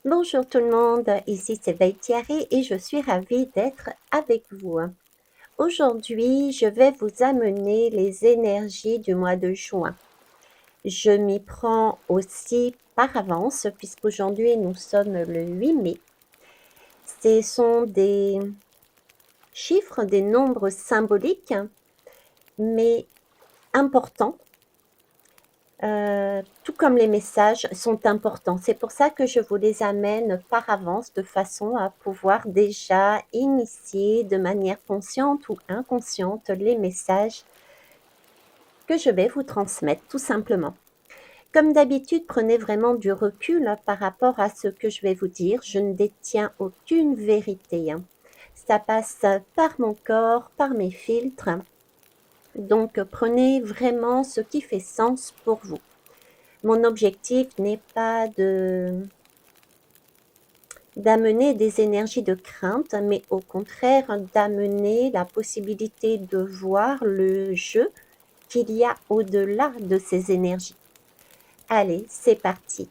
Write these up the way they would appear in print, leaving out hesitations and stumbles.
Bonjour tout le monde, ici c'est Thierry et je suis ravie d'être avec vous. Aujourd'hui, je vais vous amener les énergies du mois de juin. Je m'y prends aussi par avance puisqu'aujourd'hui nous sommes le 8 mai. Ce sont des chiffres, des nombres symboliques, mais importants. Tout comme les messages sont importants. C'est pour ça que je vous les amène par avance de façon à pouvoir déjà initier de manière consciente ou inconsciente les messages que je vais vous transmettre tout simplement. Comme d'habitude, prenez vraiment du recul par rapport à ce que je vais vous dire. Je ne détiens aucune vérité. Ça passe par mon corps, par mes filtres. Donc prenez vraiment ce qui fait sens pour vous. Mon objectif n'est pas d'amener des énergies de crainte, mais au contraire d'amener la possibilité de voir le jeu qu'il y a au-delà de ces énergies. Allez, c'est parti.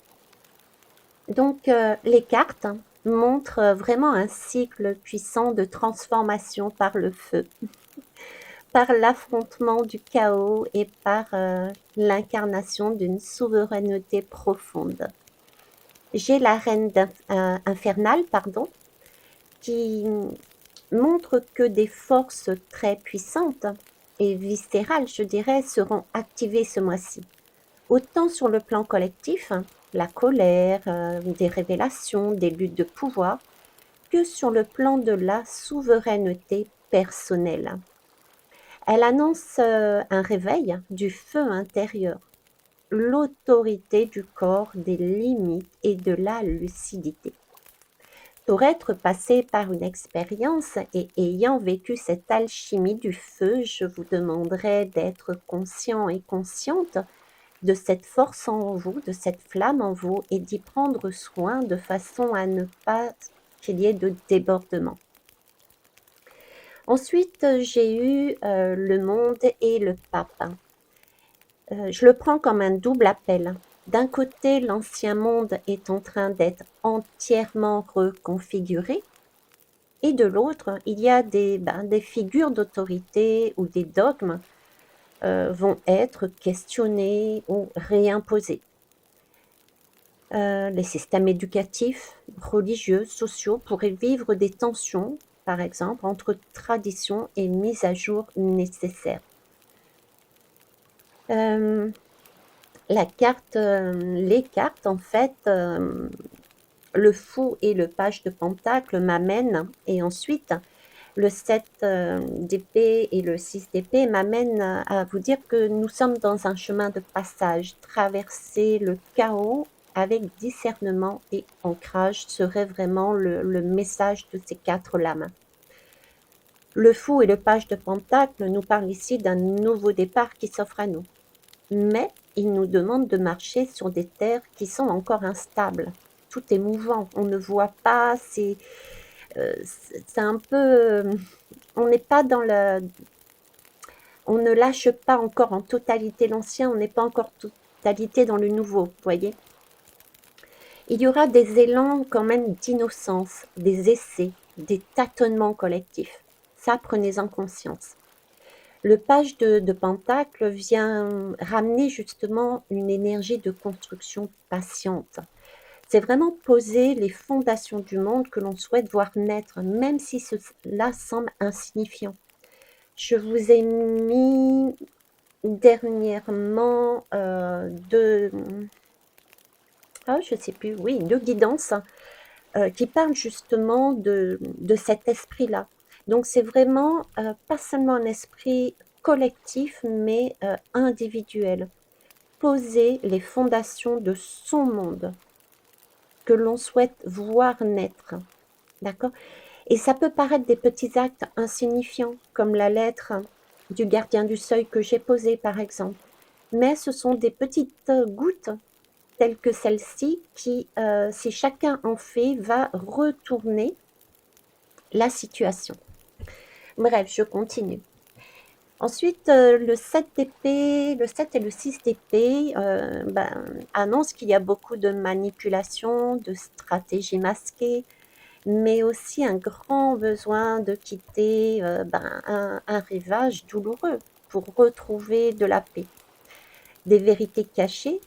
Donc, les cartes montrent vraiment un cycle puissant de transformation par le feu, par l'affrontement du chaos et par l'incarnation d'une souveraineté profonde. J'ai la reine infernale, qui montre que des forces très puissantes et viscérales, je dirais, seront activées ce mois-ci. Autant sur le plan collectif, la colère, des révélations, des luttes de pouvoir, que sur le plan de la souveraineté personnelle. Elle annonce un réveil du feu intérieur, l'autorité du corps, des limites et de la lucidité. Pour être passé par une expérience et ayant vécu cette alchimie du feu, je vous demanderai d'être conscient et consciente de cette force en vous, de cette flamme en vous et d'y prendre soin de façon à ne pas qu'il y ait de débordement. Ensuite, j'ai eu le monde et le pape. Je le prends comme un double appel. D'un côté, l'ancien monde est en train d'être entièrement reconfiguré, et de l'autre, il y a des figures d'autorité ou des dogmes vont être questionnés ou réimposés. Les systèmes éducatifs, religieux, sociaux pourraient vivre des tensions, par exemple, entre tradition et mise à jour nécessaire. Les cartes, en fait, le fou et le page de pentacle m'amènent, et ensuite le 7 d'épée et le 6 d'épée m'amènent à vous dire que nous sommes dans un chemin de passage. Traverser le chaos avec discernement et ancrage serait vraiment le message de ces 4 lames. Le fou et le page de pentacle nous parlent ici d'un nouveau départ qui s'offre à nous. Mais il nous demande de marcher sur des terres qui sont encore instables. Tout est mouvant, on ne voit pas, c'est un peu... on n'est pas dans le... On ne lâche pas encore en totalité l'ancien, on n'est pas encore totalité dans le nouveau, vous voyez. Il y aura des élans quand même d'innocence, des essais, des tâtonnements collectifs. Ça, prenez-en conscience. Le page de Pentacle vient ramener justement une énergie de construction patiente. C'est vraiment poser les fondations du monde que l'on souhaite voir naître, même si cela semble insignifiant. Je vous ai mis dernièrement deux guidances qui parlent justement de cet esprit-là. Donc c'est vraiment pas seulement un esprit collectif, mais individuel. Poser les fondations de son monde que l'on souhaite voir naître. D'accord? Et ça peut paraître des petits actes insignifiants, comme la lettre du gardien du seuil que j'ai posée, par exemple. Mais ce sont des petites gouttes telles que celle-ci qui, si chacun en fait, va retourner la situation. Bref, je continue. Ensuite, le 7 d'épée, le 7 et le 6 d'épée annoncent qu'il y a beaucoup de manipulation, de stratégies masquées, mais aussi un grand besoin de quitter un rivage douloureux pour retrouver de la paix. Des vérités cachées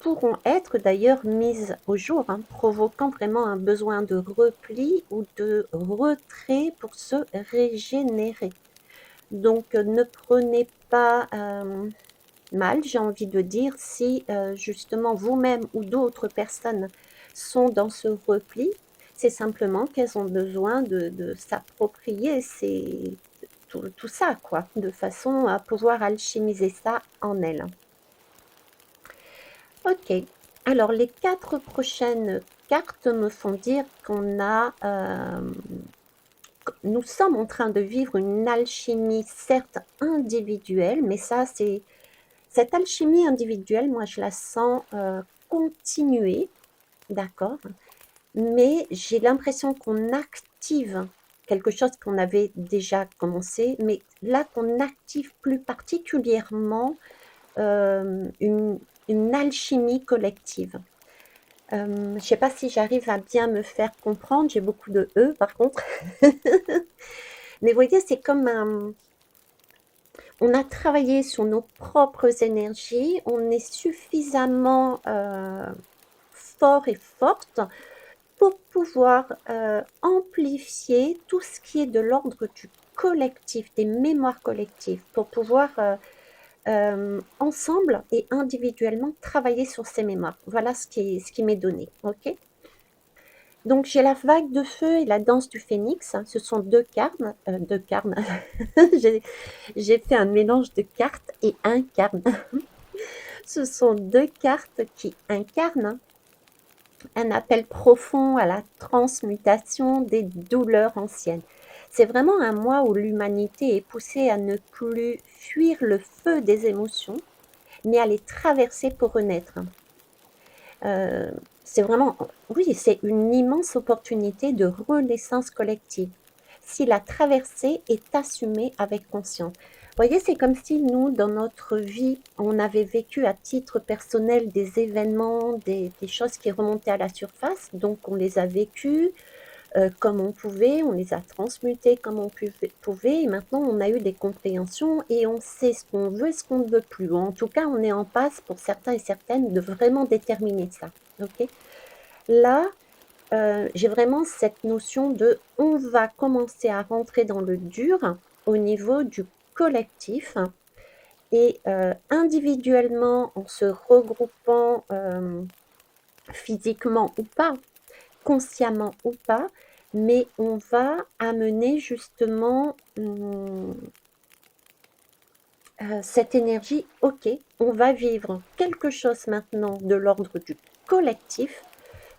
pourront être d'ailleurs mises au jour, provoquant vraiment un besoin de repli ou de retrait pour se régénérer. Donc ne prenez pas mal, j'ai envie de dire, si justement vous-même ou d'autres personnes sont dans ce repli, c'est simplement qu'elles ont besoin de s'approprier tout ça, quoi, de façon à pouvoir alchimiser ça en elles. Ok, alors les 4 prochaines cartes me font dire nous sommes en train de vivre une alchimie certes individuelle, mais cette alchimie individuelle, moi je la sens continuer, d'accord, mais j'ai l'impression qu'on active quelque chose qu'on avait déjà commencé, mais là qu'on active plus particulièrement une alchimie collective. Je ne sais pas si j'arrive à bien me faire comprendre, j'ai beaucoup de E par contre. Mais vous voyez, c'est comme on a travaillé sur nos propres énergies, on est suffisamment fort et forte pour pouvoir amplifier tout ce qui est de l'ordre du collectif, des mémoires collectives, pour pouvoir ensemble et individuellement travailler sur ces mémoires. Voilà ce qui m'est donné. Ok. Donc j'ai la vague de feu et la danse du phénix. Ce sont deux carnes. j'ai fait un mélange de cartes et incarne. Ce sont deux cartes qui incarnent un appel profond à la transmutation des douleurs anciennes. C'est vraiment un mois où l'humanité est poussée à ne plus fuir le feu des émotions, mais à les traverser pour renaître. C'est vraiment, oui, c'est une immense opportunité de renaissance collective, si la traversée est assumée avec conscience. Vous voyez, c'est comme si nous, dans notre vie, on avait vécu à titre personnel des événements, des choses qui remontaient à la surface, donc on les a vécues comme on pouvait, on les a transmutées comme on pouvait, et maintenant on a eu des compréhensions et on sait ce qu'on veut et ce qu'on ne veut plus. En tout cas, on est en passe pour certains et certaines de vraiment déterminer ça. Ok. Là, j'ai vraiment cette notion de on va commencer à rentrer dans le dur au niveau du collectif et individuellement en se regroupant physiquement ou pas, consciemment ou pas, mais on va amener justement cette énergie, ok, on va vivre quelque chose maintenant de l'ordre du collectif,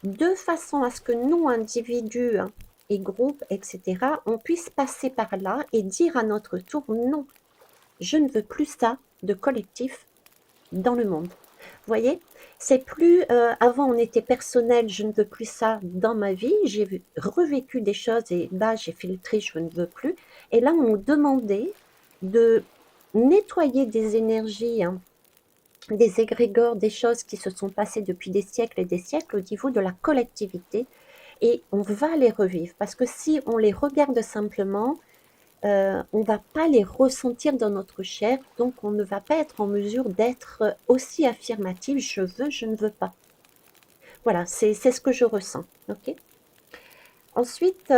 de façon à ce que nous, individus et groupes, etc., on puisse passer par là et dire à notre tour, non, je ne veux plus ça de collectif dans le monde. Vous voyez, c'est plus, avant on était personnel, je ne veux plus ça dans ma vie, j'ai revécu des choses et là j'ai filtré, je ne veux plus. Et là on nous demandait de nettoyer des énergies, des égrégores, des choses qui se sont passées depuis des siècles et des siècles au niveau de la collectivité. Et on va les revivre parce que si on les regarde simplement, on ne va pas les ressentir dans notre chair, donc on ne va pas être en mesure d'être aussi affirmatif, je veux, je ne veux pas. Voilà, c'est ce que je ressens. Ok. Ensuite,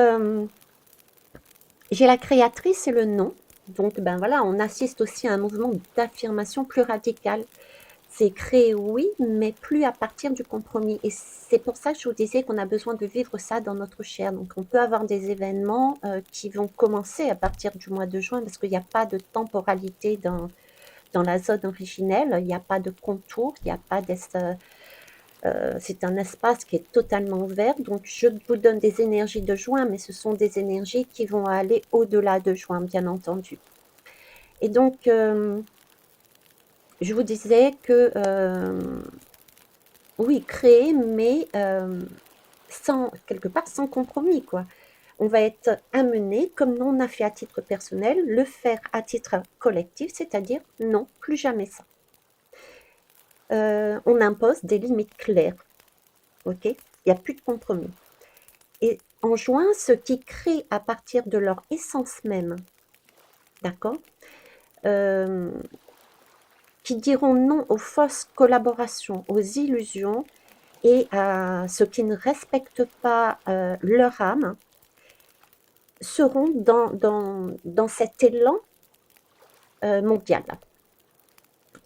j'ai la créatrice et le non. Donc, ben voilà, on assiste aussi à un mouvement d'affirmation plus radical. C'est créer, oui, mais plus à partir du compromis. Et c'est pour ça que je vous disais qu'on a besoin de vivre ça dans notre chair. Donc, on peut avoir des événements qui vont commencer à partir du mois de juin parce qu'il n'y a pas de temporalité dans la zone originelle. Il n'y a pas de contour, il n'y a pas c'est un espace qui est totalement ouvert. Donc, je vous donne des énergies de juin, mais ce sont des énergies qui vont aller au-delà de juin, bien entendu. Et donc, je vous disais que oui, créer, mais quelque part sans compromis, quoi. On va être amené, comme on a fait à titre personnel, le faire à titre collectif, c'est-à-dire non, plus jamais ça. On impose des limites claires, ok? Il n'y a plus de compromis. Et en juin, ce qui crée à partir de leur essence même, d'accord, qui diront non aux fausses collaborations, aux illusions et à ceux qui ne respectent pas leur âme, seront dans cet élan mondial.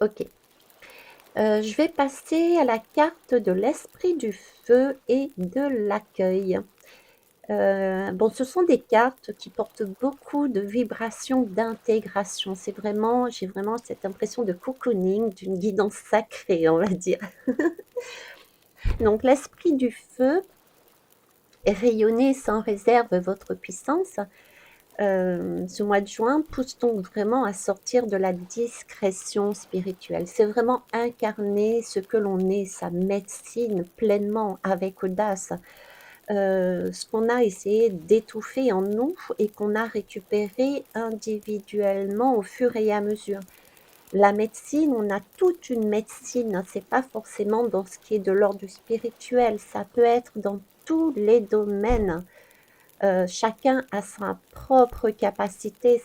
Ok. Je vais passer à la carte de l'esprit du feu et de l'accueil. Bon, ce sont des cartes qui portent beaucoup de vibrations d'intégration. J'ai vraiment cette impression de cocooning, d'une guidance sacrée, on va dire. Donc, l'esprit du feu, rayonnez sans réserve votre puissance. Ce mois de juin pousse donc vraiment à sortir de la discrétion spirituelle. C'est vraiment incarner ce que l'on est, sa médecine pleinement, avec audace. Ce qu'on a essayé d'étouffer en nous et qu'on a récupéré individuellement au fur et à mesure. La médecine, on a toute une médecine, hein, c'est pas forcément dans ce qui est de l'ordre du spirituel, ça peut être dans tous les domaines. Chacun a sa propre capacité,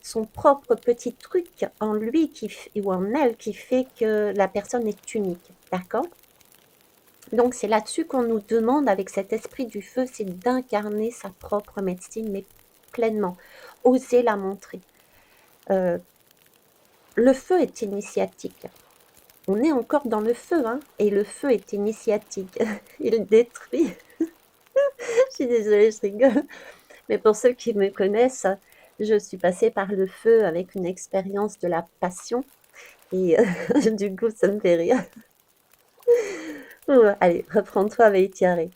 son propre petit truc en lui ou en elle qui fait que la personne est unique, d'accord? Donc c'est là-dessus qu'on nous demande avec cet esprit du feu, c'est d'incarner sa propre médecine, mais pleinement, oser la montrer. Le feu est initiatique. On est encore dans le feu, hein, et le feu est initiatique. Il détruit. Je suis désolée, je rigole. Mais pour ceux qui me connaissent, je suis passée par le feu avec une expérience de la passion. Et du coup, ça me fait rire. Allez, reprends-toi, Véitiaré.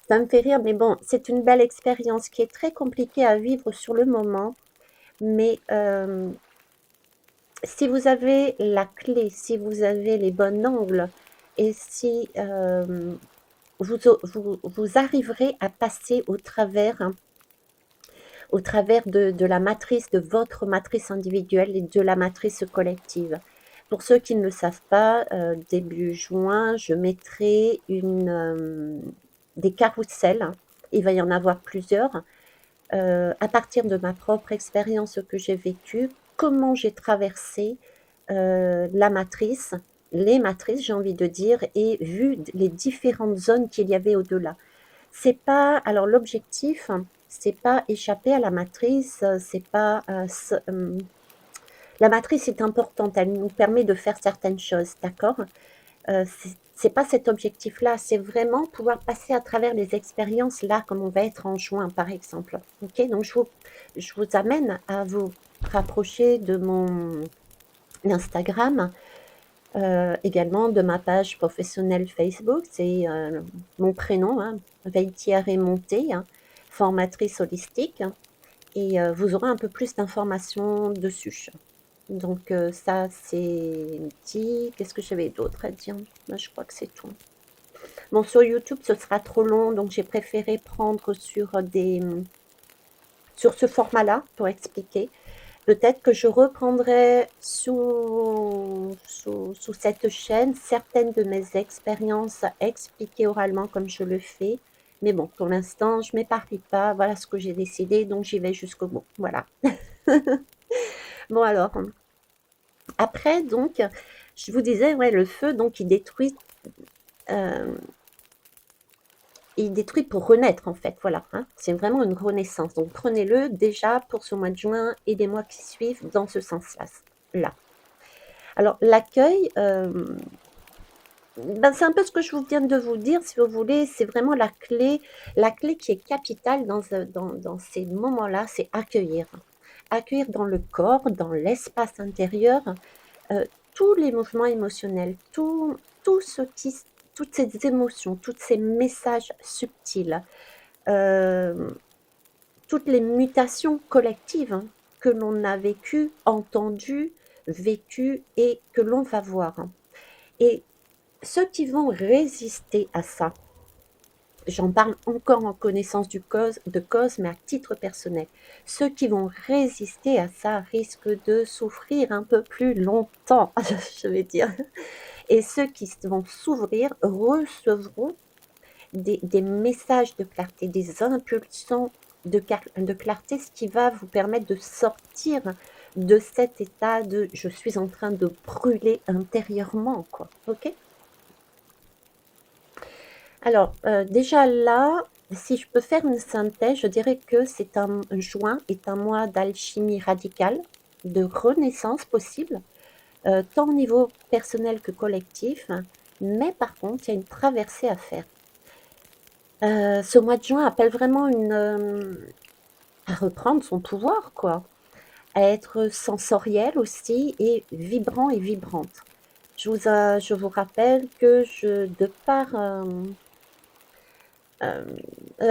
Ça me fait rire, mais bon, c'est une belle expérience qui est très compliquée à vivre sur le moment. Mais si vous avez la clé, si vous avez les bons angles, et si vous arriverez à passer au travers de la matrice, de votre matrice individuelle et de la matrice collective. Pour ceux qui ne le savent pas, début juin, je mettrai des carousels. Il va y en avoir plusieurs. À partir de ma propre expérience que j'ai vécue, comment j'ai traversé la matrice, les matrices, j'ai envie de dire, et vu les différentes zones qu'il y avait au-delà. C'est pas, alors l'objectif, c'est pas échapper à la matrice, c'est pas, la matrice est importante, elle nous permet de faire certaines choses, d'accord? C'est pas cet objectif-là, c'est vraiment pouvoir passer à travers les expériences là, comme on va être en juin, par exemple. Ok, donc je vous amène à vous rapprocher de mon Instagram, également de ma page professionnelle Facebook, c'est mon prénom, hein, Veitiaré Monté, hein, formatrice holistique, hein, et vous aurez un peu plus d'informations dessus. Donc ça c'est dit. Qu'est-ce que j'avais d'autre à dire? Moi, je crois que c'est tout. Bon, sur YouTube, ce sera trop long, donc j'ai préféré prendre sur ce format-là pour expliquer. Peut-être que je reprendrai sous cette chaîne certaines de mes expériences expliquées oralement comme je le fais. Mais bon, pour l'instant, je ne m'éparpille pas. Voilà ce que j'ai décidé, donc j'y vais jusqu'au bout. Voilà. Bon alors, après, donc, je vous disais, ouais, le feu, donc, il détruit pour renaître, en fait. Voilà, hein. C'est vraiment une renaissance. Donc, prenez-le déjà pour ce mois de juin et les mois qui suivent dans ce sens-là. Là. Alors, l'accueil, ben, c'est un peu ce que je viens de vous dire, si vous voulez. C'est vraiment la clé qui est capitale dans ces moments-là, c'est accueillir. Accueillir dans le corps, dans l'espace intérieur, tous les mouvements émotionnels, tout ce qui, toutes ces émotions, tous ces messages subtils, toutes les mutations collectives, hein, que l'on a vécues, entendues, vécues et que l'on va voir. Et ceux qui vont résister à ça, j'en parle encore en connaissance de cause, mais à titre personnel. Ceux qui vont résister à ça risquent de souffrir un peu plus longtemps, je vais dire. Et ceux qui vont s'ouvrir recevront des messages de clarté, des impulsions de clarté, ce qui va vous permettre de sortir de cet état de je suis en train de brûler intérieurement, quoi. Ok? Alors, déjà là, si je peux faire une synthèse, je dirais que juin est un mois d'alchimie radicale, de renaissance possible, tant au niveau personnel que collectif, mais par contre, il y a une traversée à faire. Ce mois de juin appelle vraiment à reprendre son pouvoir, quoi, à être sensoriel aussi et vibrant et vibrante. Je vous rappelle que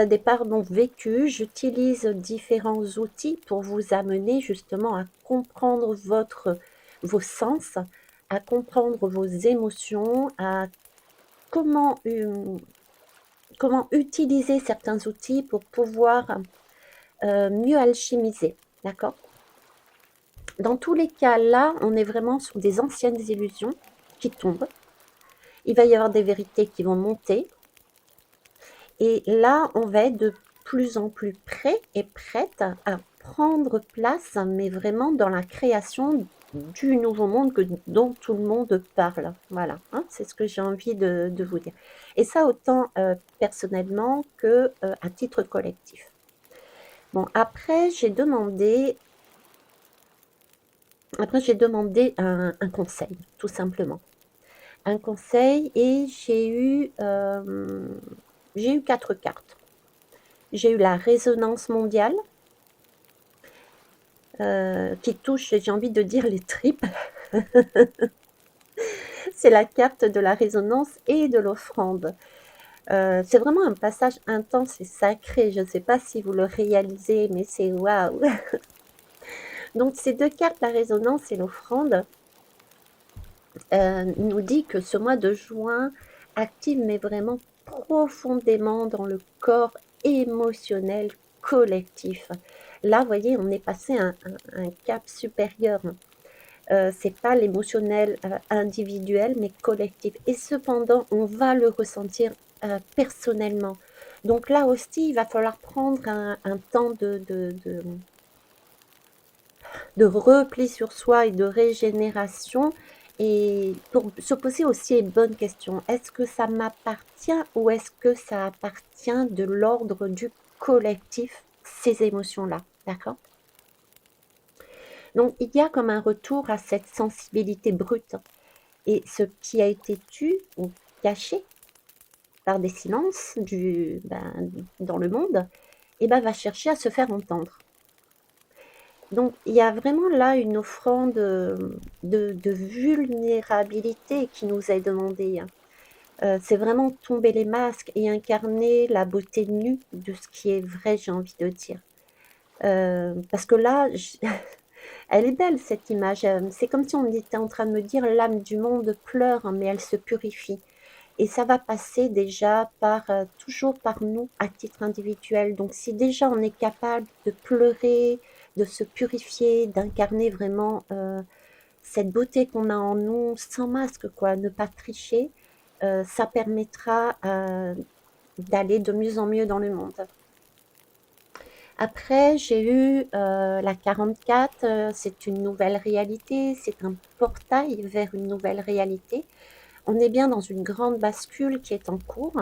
des par mon vécu, j'utilise différents outils pour vous amener justement à comprendre vos sens, à comprendre vos émotions, à comment, comment utiliser certains outils pour pouvoir mieux alchimiser. D'accord? Dans tous les cas, là, on est vraiment sur des anciennes illusions qui tombent. Il va y avoir des vérités qui vont monter. Et là, on va être de plus en plus prêt et prête à prendre place, mais vraiment dans la création du nouveau monde dont tout le monde parle. Voilà, hein, c'est ce que j'ai envie de vous dire. Et ça, autant personnellement que à titre collectif. Bon, après, j'ai demandé un conseil, tout simplement. Un conseil et j'ai eu 4 cartes. J'ai eu la résonance mondiale qui touche, j'ai envie de dire, les tripes. C'est la carte de la résonance et de l'offrande. C'est vraiment un passage intense et sacré. Je ne sais pas si vous le réalisez, mais c'est waouh. Donc ces deux cartes, la résonance et l'offrande, nous dit que ce mois de juin active, mais vraiment profondément dans le corps émotionnel collectif. Là, vous voyez, on est passé à un cap supérieur. C'est pas l'émotionnel individuel, mais collectif. Et cependant, on va le ressentir personnellement. Donc là aussi, il va falloir prendre un temps de repli sur soi et de régénération et pour se poser aussi les bonnes questions. Est-ce que ça m'appartient ou est-ce que ça appartient de l'ordre du collectif, ces émotions-là, d'accord? Donc il y a comme un retour à cette sensibilité brute et ce qui a été tu ou caché par des silences dans le monde, va chercher à se faire entendre. Donc, il y a vraiment là une offrande de vulnérabilité qui nous est demandée. C'est vraiment tomber les masques et incarner la beauté nue de ce qui est vrai, j'ai envie de dire. Parce que là, elle est belle cette image. C'est comme si on était en train de me dire l'âme du monde pleure, mais elle se purifie. Et ça va passer déjà toujours par nous à titre individuel. Donc si déjà on est capable de pleurer, de se purifier, d'incarner vraiment cette beauté qu'on a en nous sans masque, quoi, ne pas tricher, ça permettra d'aller de mieux en mieux dans le monde. Après, j'ai eu la 44, c'est une nouvelle réalité, c'est un portail vers une nouvelle réalité. On est bien dans une grande bascule qui est en cours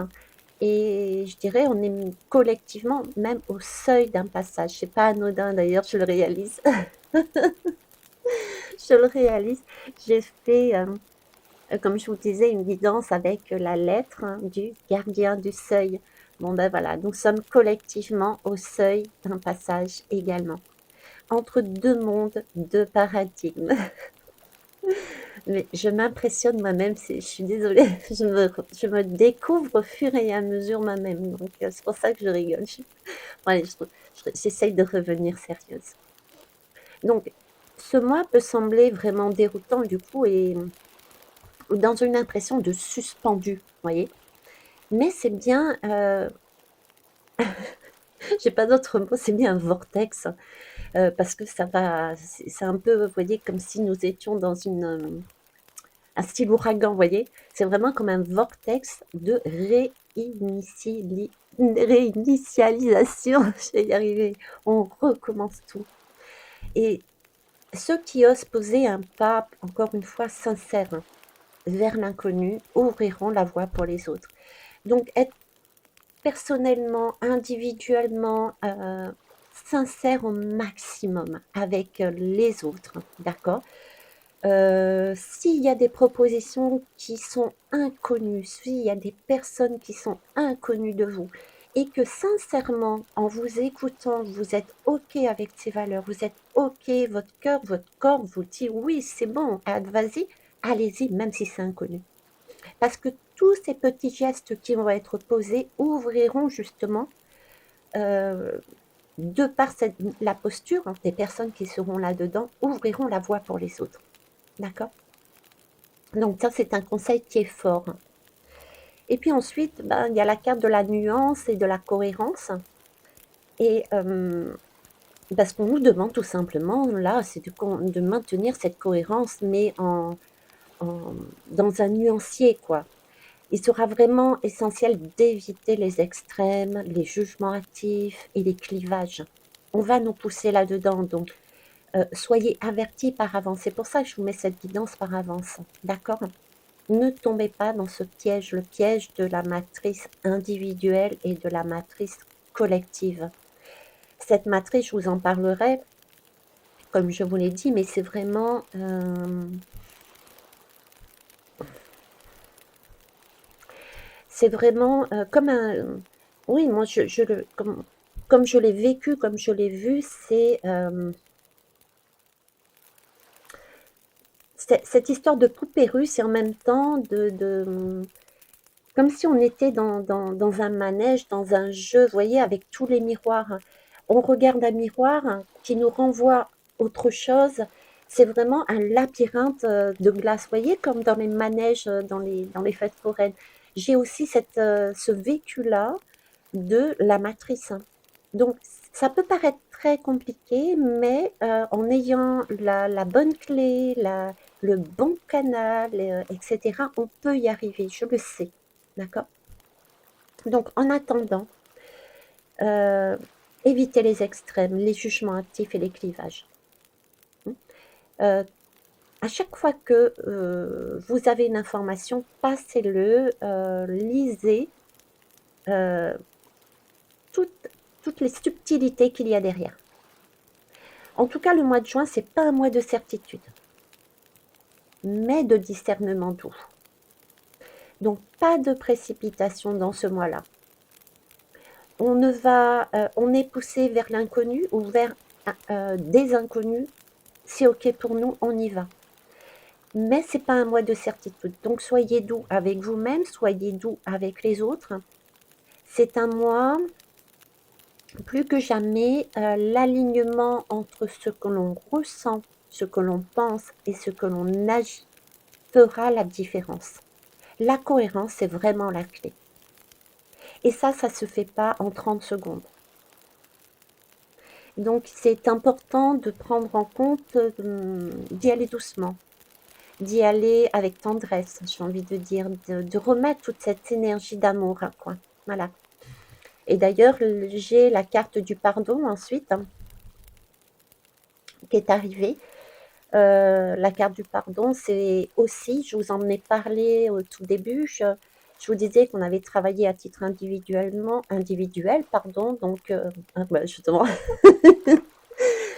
et je dirais on est collectivement même au seuil d'un passage. C'est pas anodin d'ailleurs, je le réalise. Je le réalise. J'ai fait, comme je vous disais, une guidance avec la lettre du gardien du seuil. Bon ben voilà, nous sommes collectivement au seuil d'un passage également. Entre deux mondes, deux paradigmes. Mais je m'impressionne moi-même, je suis désolée, je me découvre au fur et à mesure moi-même. Donc c'est pour ça que je rigole. Allez, j'essaye de revenir sérieuse. Donc ce mois peut sembler vraiment déroutant du coup et dans une impression de suspendu, vous voyez. Mais c'est bien J'ai pas d'autre mot, c'est bien un vortex, parce que ça va, c'est un peu, vous voyez, comme si nous étions dans un style ouragan, vous voyez. C'est vraiment comme un vortex de réinitialisation. Je vais y arriver. On recommence tout. Et ceux qui osent poser un pas, encore une fois, sincère vers l'inconnu, ouvriront la voie pour les autres. Donc, être personnellement, individuellement, sincère au maximum avec les autres, d'accord. S'il y a des propositions qui sont inconnues, s'il y a des personnes qui sont inconnues de vous, et que sincèrement, en vous écoutant, vous êtes OK avec ces valeurs, vous êtes OK, votre cœur, votre corps vous dit oui, c'est bon, vas-y, allez-y, même si c'est inconnu. Parce que tous ces petits gestes qui vont être posés ouvriront justement, de par la posture, hein, des personnes qui seront là-dedans, ouvriront la voie pour les autres. D'accord. Donc ça, c'est un conseil qui est fort. Et puis ensuite, ben, il y a la carte de la nuance et de la cohérence. Et parce qu'on nous demande tout simplement, là, c'est de maintenir cette cohérence, mais dans un nuancier, quoi. Il sera vraiment essentiel d'éviter les extrêmes, les jugements hâtifs et les clivages. On va nous pousser là-dedans, donc soyez avertis par avance. C'est pour ça que je vous mets cette guidance par avance, d'accord? Ne tombez pas dans ce piège, le piège de la matrice individuelle et de la matrice collective. Cette matrice, je vous en parlerai, comme je vous l'ai dit, mais c'est vraiment... c'est vraiment comme un... Oui, moi, comme je l'ai vécu, comme je l'ai vu, c'est cette histoire de poupée russe et en même temps comme si on était dans un manège, dans un jeu, vous voyez, avec tous les miroirs. On regarde un miroir qui nous renvoie autre chose. C'est vraiment un labyrinthe de glace, vous voyez, comme dans les manèges, dans les fêtes foraines. J'ai aussi ce vécu-là de la matrice. Donc, ça peut paraître très compliqué, mais en ayant la bonne clé, le bon canal, etc., on peut y arriver, je le sais. D'accord. Donc, en attendant, euh, évitez les extrêmes, les jugements actifs et les clivages. Euh, à chaque fois que vous avez une information, passez-le, lisez toutes les subtilités qu'il y a derrière. En tout cas, le mois de juin, c'est pas un mois de certitude, mais de discernement doux. Donc, pas de précipitation dans ce mois-là. On est poussé vers l'inconnu ou vers des inconnus. C'est OK pour nous, on y va. Mais c'est pas un mois de certitude. Donc, soyez doux avec vous-même, soyez doux avec les autres. C'est un mois, plus que jamais, l'alignement entre ce que l'on ressent, ce que l'on pense et ce que l'on agit fera la différence. La cohérence, c'est vraiment la clé. Et ça se fait pas en 30 secondes. Donc, c'est important de prendre en compte, d'y aller doucement, d'y aller avec tendresse, j'ai envie de dire, de remettre toute cette énergie d'amour, quoi. Voilà. Et d'ailleurs, j'ai la carte du pardon ensuite, qui est arrivée. La carte du pardon, c'est aussi, je vous en ai parlé au tout début, je vous disais qu'on avait travaillé à titre individuel, pardon, donc justement,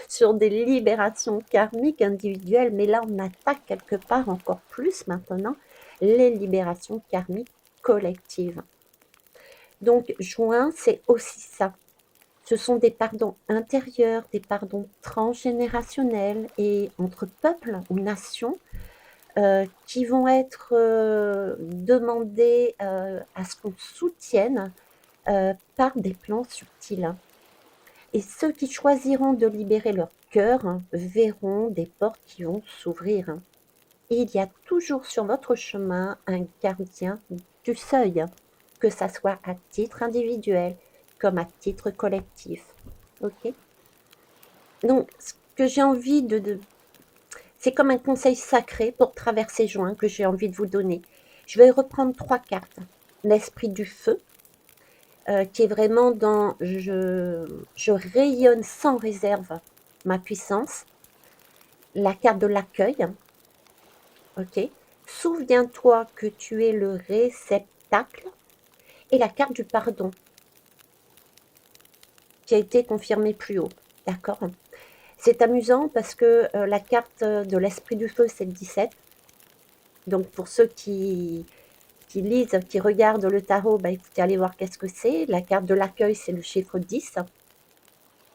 sur des libérations karmiques individuelles, mais là, on attaque quelque part encore plus maintenant les libérations karmiques collectives. Donc, juin, c'est aussi ça. Ce sont des pardons intérieurs, des pardons transgénérationnels et entre peuples ou nations qui vont être demandés à ce qu'on soutienne par des plans subtils. Et ceux qui choisiront de libérer leur cœur verront des portes qui vont s'ouvrir. Et il y a toujours sur votre chemin un gardien du seuil, que ça soit à titre individuel, comme à titre collectif. Ok. Donc, ce que j'ai envie c'est comme un conseil sacré pour traverser juin que j'ai envie de vous donner. Je vais reprendre 3 cartes. L'esprit du feu, qui est vraiment dans je rayonne sans réserve ma puissance. La carte de l'accueil, ok. Souviens-toi que tu es le réceptacle. Et la carte du pardon, qui a été confirmée plus haut. D'accord. C'est amusant parce que la carte de l'esprit du feu, c'est le 17. Donc pour ceux qui lisent, qui regardent le tarot, bah, écoutez, allez voir qu'est-ce que c'est. La carte de l'accueil, c'est le chiffre 10.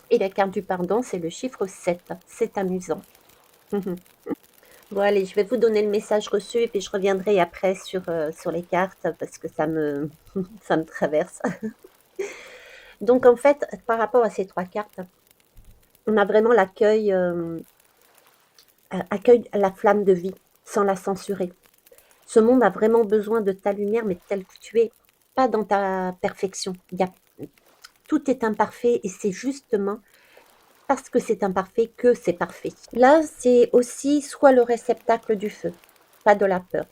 Et la carte du pardon, c'est le chiffre 7. C'est amusant. Bon, allez, je vais vous donner le message reçu et puis je reviendrai après sur les cartes parce que ça me, ça me traverse. Donc, en fait, par rapport à ces 3 cartes, on a vraiment l'accueil, accueille la flamme de vie sans la censurer. Ce monde a vraiment besoin de ta lumière, mais telle que tu es, pas dans ta perfection. Tout est imparfait et c'est justement parce que c'est imparfait que c'est parfait. Là, c'est aussi soit le réceptacle du feu, pas de la peur.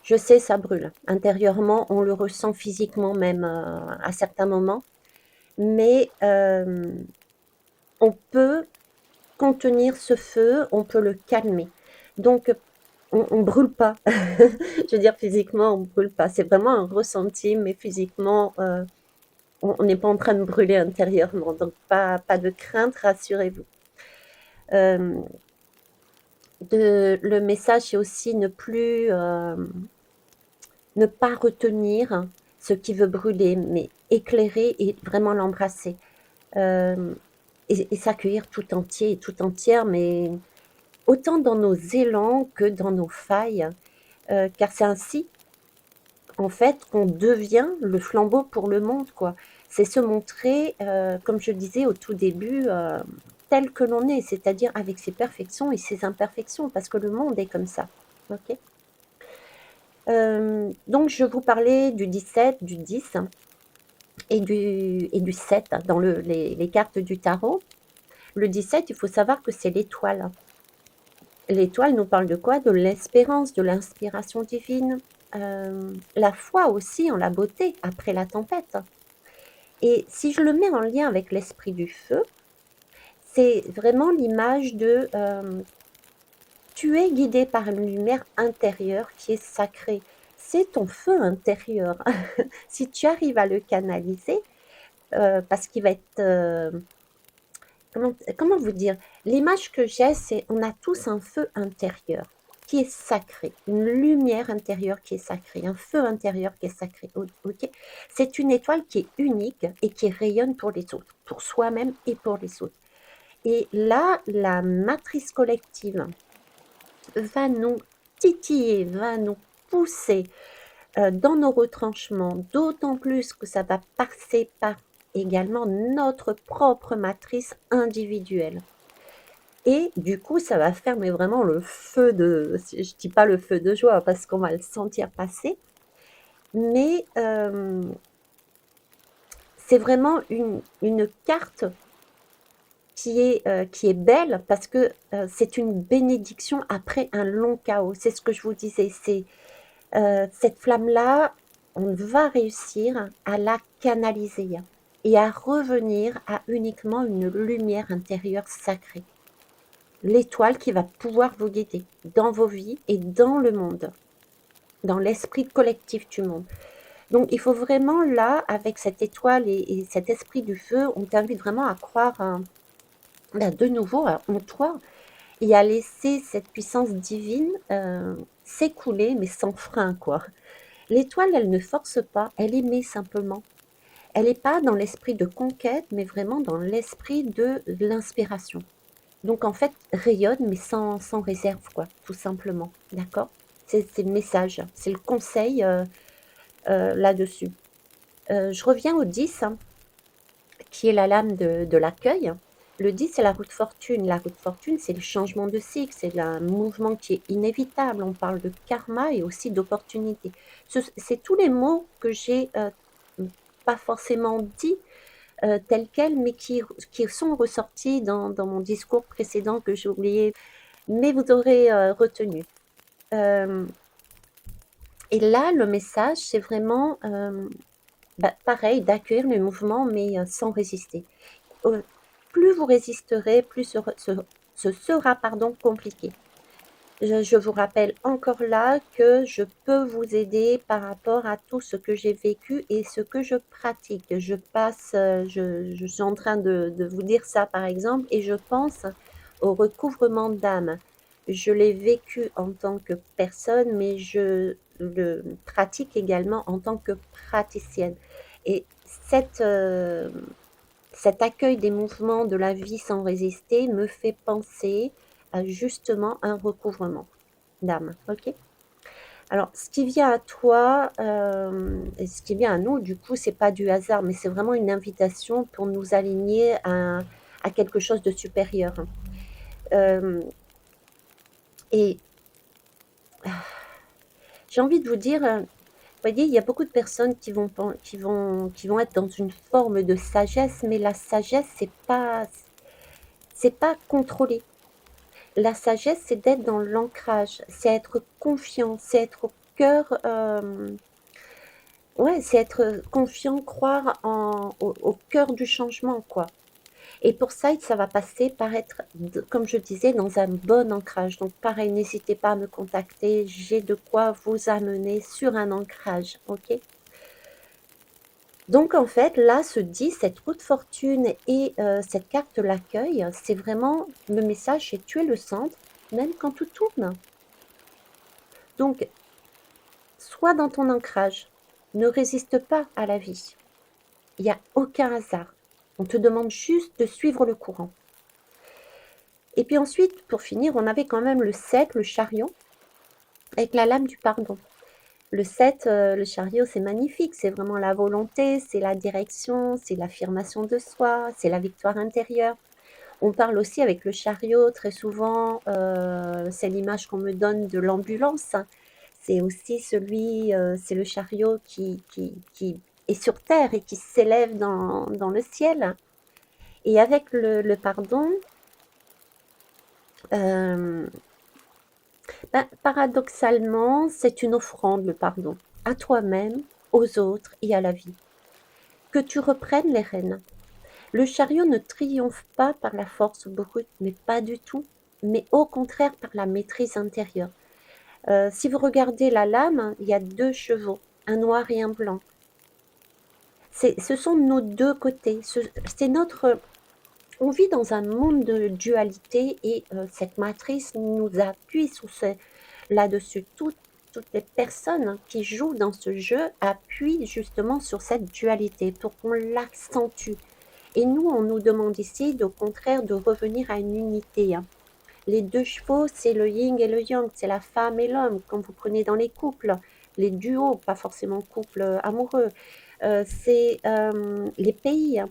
Je sais, ça brûle. Intérieurement, on le ressent physiquement même à certains moments, mais on peut contenir ce feu, on peut le calmer. Donc, on brûle pas. Je veux dire, physiquement, on brûle pas. C'est vraiment un ressenti, mais physiquement, on n'est pas en train de brûler intérieurement. Donc, pas de crainte, rassurez-vous. Le message, c'est aussi ne pas retenir ce qui veut brûler, mais éclairer et vraiment l'embrasser. Et s'accueillir tout entier et tout entière, mais autant dans nos élans que dans nos failles, car c'est ainsi, en fait, qu'on devient le flambeau pour le monde, quoi. C'est se montrer, comme je disais au tout début, tel que l'on est, c'est-à-dire avec ses perfections et ses imperfections, parce que le monde est comme ça. Ok. Donc, je vous parlais du 17, du 10 et du 7 dans les cartes du tarot. Le 17, il faut savoir que c'est l'étoile. L'étoile nous parle de quoi? De l'espérance, de l'inspiration divine, la foi aussi en la beauté après la tempête. Et si je le mets en lien avec l'esprit du feu, c'est vraiment l'image de tu es guidé par une lumière intérieure qui est sacrée. C'est ton feu intérieur. Si tu arrives à le canaliser, parce qu'il va être comment vous dire? L'image que j'ai, c'est on a tous un feu intérieur qui est sacré, une lumière intérieure qui est sacrée, un feu intérieur qui est sacré. Ok. C'est une étoile qui est unique et qui rayonne pour les autres, pour soi-même et pour les autres. Et là, la matrice collective va nous titiller, va nous pousser dans nos retranchements, d'autant plus que ça va passer par également notre propre matrice individuelle. Et du coup, ça va faire mais vraiment le feu de, je dis pas le feu de joie parce qu'on va le sentir passer, mais c'est vraiment une carte qui est belle parce que c'est une bénédiction après un long chaos. C'est ce que je vous disais, c'est cette flamme-là, on va réussir à la canaliser et à revenir à uniquement une lumière intérieure sacrée. L'étoile qui va pouvoir vous guider dans vos vies et dans le monde, dans l'esprit collectif du monde. Donc il faut vraiment là, avec cette étoile et cet esprit du feu, on t'invite vraiment à croire de nouveau en toi et à laisser cette puissance divine s'écouler, mais sans frein, quoi. L'étoile, elle ne force pas, elle émet simplement. Elle n'est pas dans l'esprit de conquête, mais vraiment dans l'esprit de l'inspiration. Donc en fait, rayonne, mais sans réserve, quoi, tout simplement. D'accord? C'est le message, c'est le conseil là-dessus. Je reviens au 10, hein, qui est la lame de l'accueil. Le 10, c'est la roue de fortune. La roue de fortune, c'est le changement de cycle, c'est un mouvement qui est inévitable. On parle de karma et aussi d'opportunité. C'est tous les mots que j'ai pas forcément dit telles quelles, mais qui sont ressorties dans mon discours précédent que j'ai oublié, mais vous aurez retenu. Et là, le message, c'est vraiment pareil, d'accueillir le mouvement, mais sans résister. Plus vous résisterez, plus ce sera compliqué. Je vous rappelle encore là que je peux vous aider par rapport à tout ce que j'ai vécu et ce que je pratique. Je suis en train de vous dire ça par exemple, et je pense au recouvrement d'âme. Je l'ai vécu en tant que personne, mais je le pratique également en tant que praticienne. Et cet accueil des mouvements de la vie sans résister me fait penser à justement un recouvrement d'âme. Ok. Alors, ce qui vient à toi et ce qui vient à nous, du coup, c'est pas du hasard, mais c'est vraiment une invitation pour nous aligner à quelque chose de supérieur. Et j'ai envie de vous dire, vous voyez, il y a beaucoup de personnes qui vont être dans une forme de sagesse, mais la sagesse, c'est pas contrôlé. La sagesse, c'est d'être dans l'ancrage, c'est être confiant, c'est être au cœur, ouais, c'est être confiant, croire au cœur du changement, quoi. Et pour ça, ça va passer par être, comme je disais, dans un bon ancrage. Donc, pareil, n'hésitez pas à me contacter, j'ai de quoi vous amener sur un ancrage, ok? Donc, en fait, là se dit cette roue de fortune et cette carte l'accueil, c'est vraiment le message, c'est tu es le centre, même quand tout tourne. Donc, sois dans ton ancrage, ne résiste pas à la vie. Il n'y a aucun hasard. On te demande juste de suivre le courant. Et puis ensuite, pour finir, on avait quand même le 7, le chariot, avec la lame du pardon. Le 7, le chariot, c'est magnifique, c'est vraiment la volonté, c'est la direction, c'est l'affirmation de soi, c'est la victoire intérieure. On parle aussi avec le chariot, très souvent, c'est l'image qu'on me donne de l'ambulance. C'est aussi c'est le chariot qui est sur terre et qui s'élève dans le ciel. Et avec le pardon, paradoxalement, c'est une offrande, le pardon, à toi-même, aux autres et à la vie. Que tu reprennes les rênes. Le chariot ne triomphe pas par la force brute, mais pas du tout, mais au contraire par la maîtrise intérieure. Si vous regardez la lame, il y a 2 chevaux, un noir et un blanc. Ce sont nos 2 côtés. C'est notre On vit dans un monde de dualité et cette matrice nous appuie là-dessus. Toutes les personnes qui jouent dans ce jeu appuient justement sur cette dualité pour qu'on l'accentue. Et nous, on nous demande ici, au contraire, de revenir à une unité. Les 2 chevaux, c'est le yin et le yang, c'est la femme et l'homme, comme vous prenez dans les couples, les duos, pas forcément couples amoureux. C'est les pays,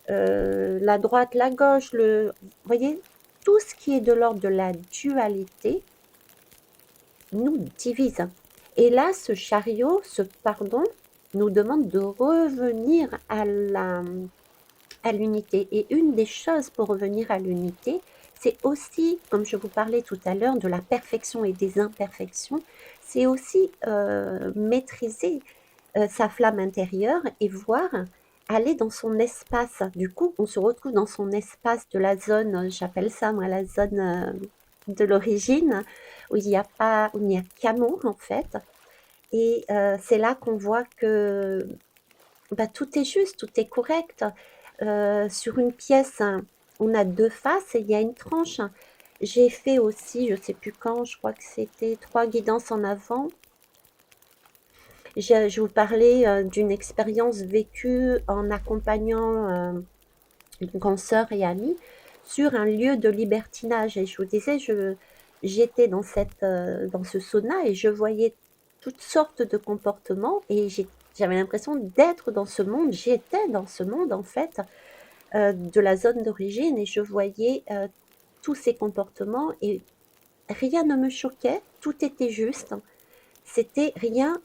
la droite, la gauche, vous voyez, tout ce qui est de l'ordre de la dualité nous divise. Et là, ce chariot, ce pardon, nous demande de revenir à l'unité. Et une des choses pour revenir à l'unité, c'est aussi, comme je vous parlais tout à l'heure, de la perfection et des imperfections, c'est aussi maîtriser sa flamme intérieure et voir aller dans son espace. Du coup, on se retrouve dans son espace de la zone, j'appelle ça moi la zone de l'origine, où il n'y a qu'amour en fait. Et c'est là qu'on voit que tout est juste, tout est correct. Sur une pièce, on a 2 faces et il y a une tranche. J'ai fait aussi, je ne sais plus quand, je crois que c'était 3 guidances en avant. Je vous parlais d'une expérience vécue en accompagnant une grande sœur et amie sur un lieu de libertinage. Et je vous disais, j'étais dans ce sauna et je voyais toutes sortes de comportements et j'avais l'impression d'être dans ce monde. J'étais dans ce monde en fait de la zone d'origine et je voyais tous ces comportements et rien ne me choquait, tout était juste. C'était rien,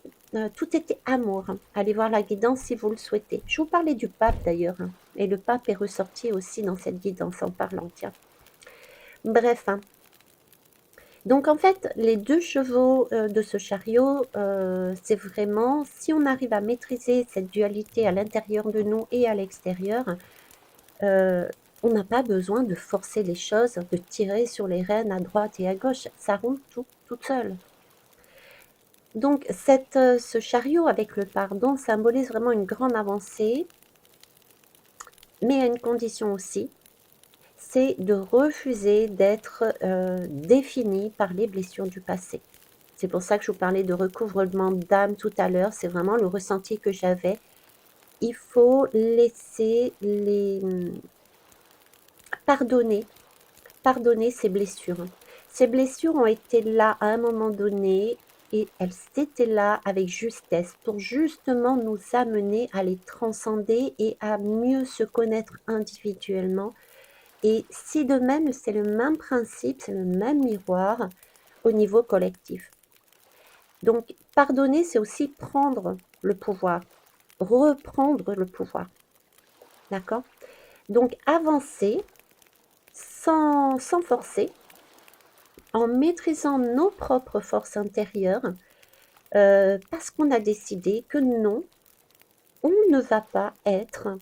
tout était amour. Allez voir la guidance si vous le souhaitez. Je vous parlais du pape d'ailleurs, hein, et le pape est ressorti aussi dans cette guidance en parlant, tiens. Bref, hein. Donc en fait, les 2 chevaux, de ce chariot, c'est vraiment si on arrive à maîtriser cette dualité à l'intérieur de nous et à l'extérieur, on n'a pas besoin de forcer les choses, de tirer sur les rênes à droite et à gauche, ça roule toute seule. Donc ce chariot avec le pardon symbolise vraiment une grande avancée, mais à une condition aussi, c'est de refuser d'être défini par les blessures du passé. C'est pour ça que je vous parlais de recouvrement d'âme tout à l'heure, c'est vraiment le ressenti que j'avais. Il faut laisser pardonner ces blessures. Ces blessures ont été là à un moment donné et elles étaient là avec justesse pour justement nous amener à les transcender et à mieux se connaître individuellement. Et si de même, c'est le même principe, c'est le même miroir au niveau collectif. Donc, pardonner, c'est aussi prendre le pouvoir, reprendre le pouvoir. D'accord? Donc, avancer sans forcer, en maîtrisant nos propres forces intérieures, parce qu'on a décidé que non, on ne va pas être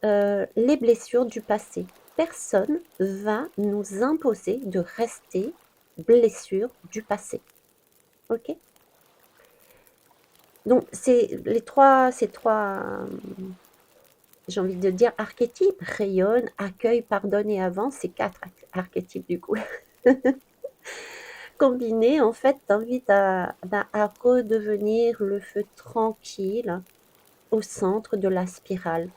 les blessures du passé. Personne va nous imposer de rester blessures du passé. Ok? Donc, ces trois, j'ai envie de dire, archétypes, rayonne, accueille, pardonne et avance, c'est 4 archétypes du coup. Combinés, en fait, t'invitent à redevenir le feu tranquille au centre de la spirale.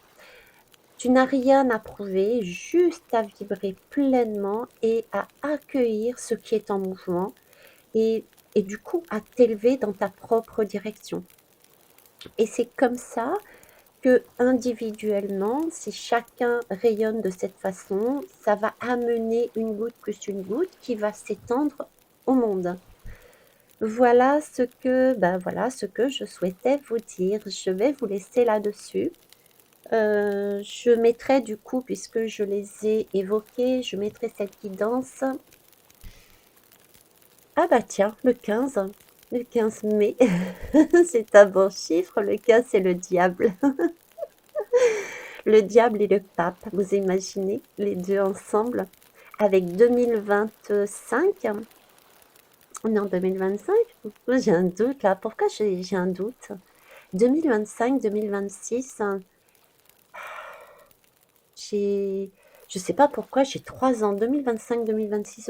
Tu n'as rien à prouver, juste à vibrer pleinement et à accueillir ce qui est en mouvement et du coup à t'élever dans ta propre direction. Et c'est comme ça que individuellement, si chacun rayonne de cette façon, ça va amener une goutte plus une goutte qui va s'étendre au monde. Voilà ce que je souhaitais vous dire. Je vais vous laisser là-dessus. Je mettrai du coup, puisque je les ai évoqués, je mettrai cette guidance. Ah bah tiens, le 15 mai, c'est un bon chiffre, le 15 c'est le diable. Le diable et le pape, vous imaginez les deux ensemble, avec 2025. Non, 2025, j'ai un doute là, pourquoi j'ai un doute? 2025, 2026, je sais pas pourquoi, j'ai 3 ans, 2025, 2026,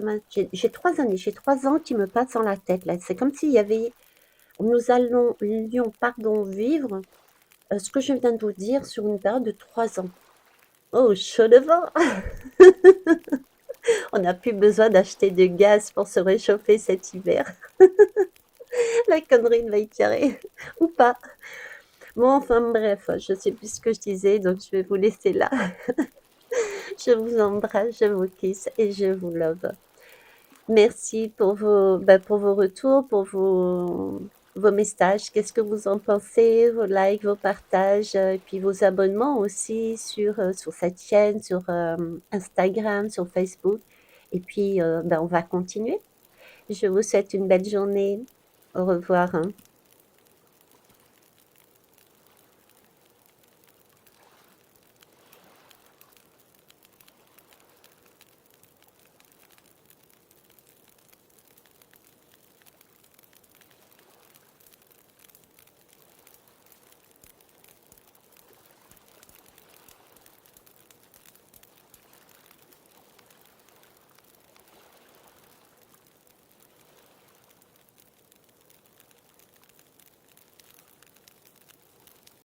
j'ai 3 années, j'ai 3 ans qui me passent dans la tête là. C'est comme s'il y avait, nous allions, vivre ce que je viens de vous dire sur une période de 3 ans. Oh, chaud le vent! On n'a plus besoin d'acheter de gaz pour se réchauffer cet hiver. La connerie de Vaïtiaré. Ou pas. Bon, enfin bref, je sais plus ce que je disais, donc je vais vous laisser là. Je vous embrasse, je vous kiss et je vous love. Merci pour pour vos retours, pour vos messages. Qu'est-ce que vous en pensez? Vos likes, vos partages, et puis vos abonnements aussi sur cette chaîne, sur Instagram, sur Facebook. Et puis, on va continuer. Je vous souhaite une belle journée. Au revoir, hein.